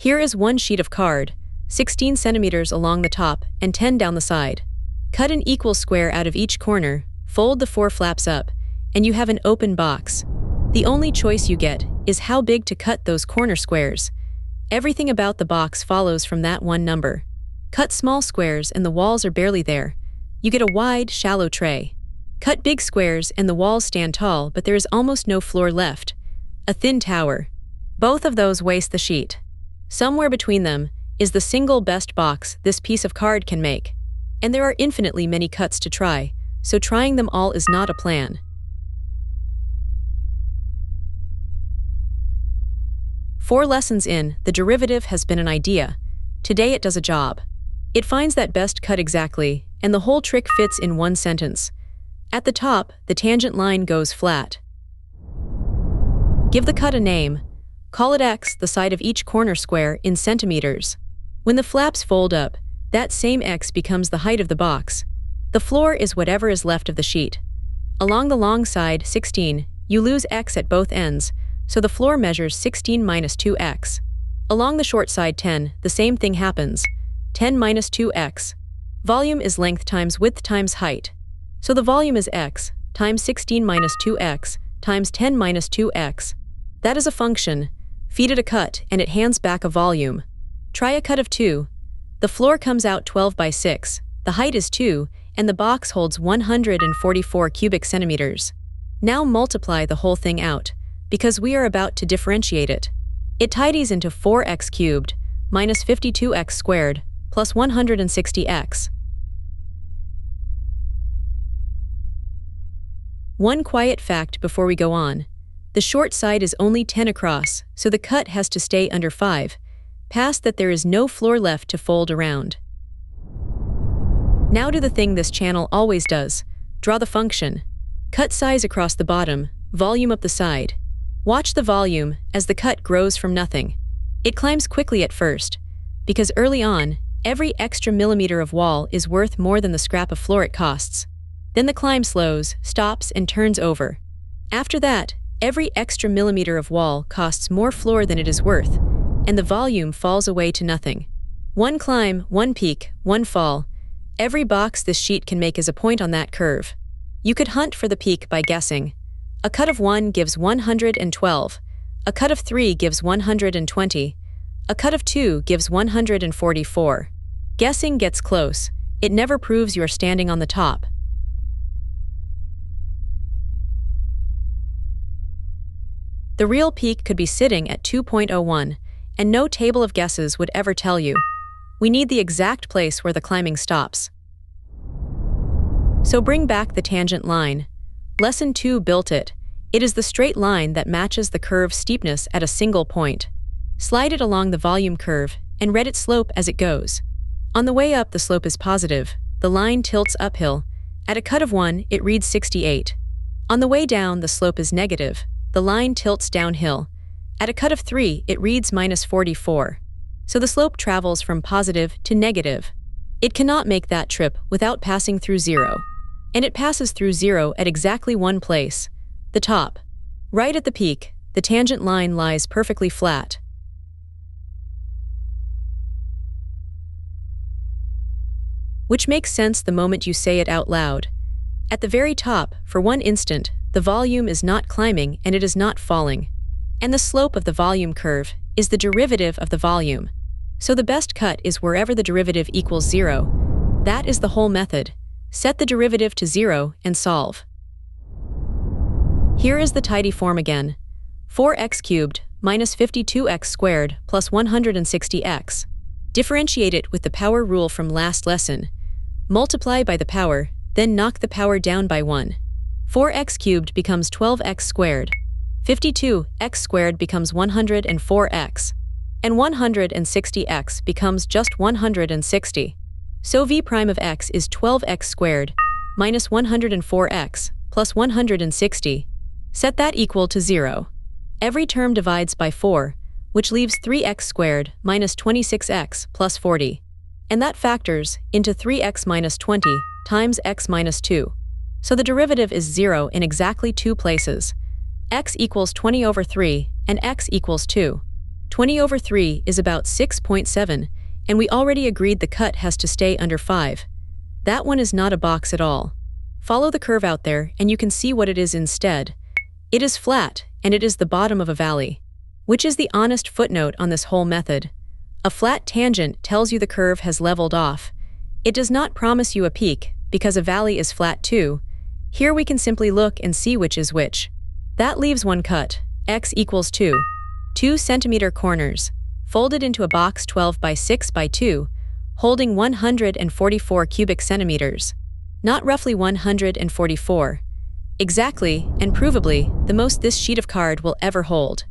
Here is one sheet of card, 16 centimeters along the top and 10 down the side. Cut an equal square out of each corner, fold the 4 flaps up, and you have an open box. The only choice you get is how big to cut those corner squares. Everything about the box follows from that one number. Cut small squares and the walls are barely there. You get a wide, shallow tray. Cut big squares and the walls stand tall, but there is almost no floor left. A thin tower. Both of those waste the sheet. Somewhere between them is the single best box this piece of card can make. And there are infinitely many cuts to try, so trying them all is not a plan. 4 lessons in, the derivative has been an idea. Today it does a job. It finds that best cut exactly, and the whole trick fits in one sentence. At the top, the tangent line goes flat. Give the cut a name. Call it x, the side of each corner square, in centimeters. When the flaps fold up, that same x becomes the height of the box. The floor is whatever is left of the sheet. Along the long side, 16, you lose x at both ends, so the floor measures 16 minus 2x. Along the short side, 10, the same thing happens. 10 minus 2x. Volume is length times width times height. So the volume is x times 16 minus 2x times 10 minus 2x. That is a function. Feed it a cut and it hands back a volume. Try a cut of 2. The floor comes out 12 by 6, the height is 2, and the box holds 144 cubic centimeters. Now multiply the whole thing out, because we are about to differentiate it. It tidies into 4x cubed minus 52x squared plus 160x. One quiet fact before we go on. The short side is only 10 across, so the cut has to stay under 5. Past that there is no floor left to fold around. Now do the thing this channel always does. Draw the function. Cut size across the bottom, volume up the side. Watch the volume as the cut grows from nothing. It climbs quickly at first, because early on, every extra millimeter of wall is worth more than the scrap of floor it costs. Then the climb slows, stops, and turns over. After that, every extra millimeter of wall costs more floor than it is worth, and the volume falls away to nothing. One climb, one peak, one fall. Every box this sheet can make is a point on that curve. You could hunt for the peak by guessing. A cut of 1 gives 112. A cut of 3 gives 120. A cut of 2 gives 144. Guessing gets close. It never proves you're standing on the top. The real peak could be sitting at 2.01, and no table of guesses would ever tell you. We need the exact place where the climbing stops. So bring back the tangent line. Lesson 2 built it. It is the straight line that matches the curve's steepness at a single point. Slide it along the volume curve and read its slope as it goes. On the way up, the slope is positive. The line tilts uphill. At a cut of 1, it reads 68. On the way down, the slope is negative. The line tilts downhill. At a cut of 3, it reads minus 44. So the slope travels from positive to negative. It cannot make that trip without passing through 0. And it passes through 0 at exactly one place, the top. Right at the peak, the tangent line lies perfectly flat. Which makes sense the moment you say it out loud. At the very top, for one instant, the volume is not climbing and it is not falling. And the slope of the volume curve is the derivative of the volume. So the best cut is wherever the derivative equals 0. That is the whole method. Set the derivative to 0 and solve. Here is the tidy form again. 4x cubed minus 52x squared plus 160x. Differentiate it with the power rule from last lesson. Multiply by the power, then knock the power down by 1. 4x cubed becomes 12x squared. 52x squared becomes 104x. And 160x becomes just 160. So v prime of x is 12x squared minus 104x plus 160. Set that equal to 0. Every term divides by 4, which leaves 3x squared minus 26x plus 40. And that factors into 3x minus 20 times x minus 2. So the derivative is 0 in exactly 2 places. X equals 20 over 3 and x equals 2. 20 over 3 is about 6.7, and we already agreed the cut has to stay under 5. That one is not a box at all. Follow the curve out there and you can see what it is instead. It is flat, and it is the bottom of a valley. Which is the honest footnote on this whole method. A flat tangent tells you the curve has leveled off. It does not promise you a peak, because a valley is flat too. Here we can simply look and see which is which. That leaves one cut, x equals 2. 2 centimeter corners, folded into a box 12 by 6 by 2, holding 144 cubic centimeters. Not roughly 144. Exactly, and provably, the most this sheet of card will ever hold.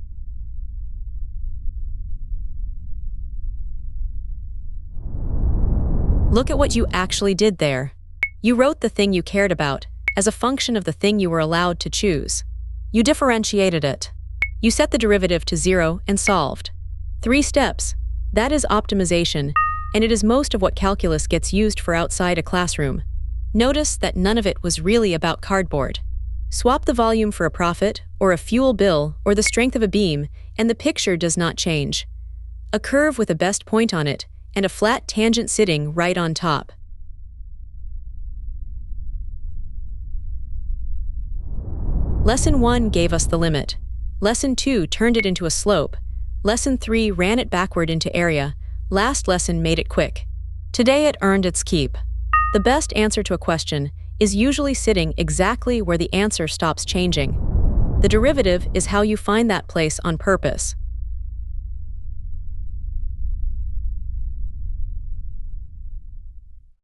Look at what you actually did there. You wrote the thing you cared about as a function of the thing you were allowed to choose. You differentiated it. You set the derivative to 0 and solved. 3 steps. That is optimization, and it is most of what calculus gets used for outside a classroom. Notice that none of it was really about cardboard. Swap the volume for a profit, or a fuel bill, or the strength of a beam, and the picture does not change. A curve with a best point on it, and a flat tangent sitting right on top. Lesson 1 gave us the limit. Lesson 2 turned it into a slope. Lesson 3 ran it backward into area. Last lesson made it quick. Today it earned its keep. The best answer to a question is usually sitting exactly where the answer stops changing. The derivative is how you find that place on purpose.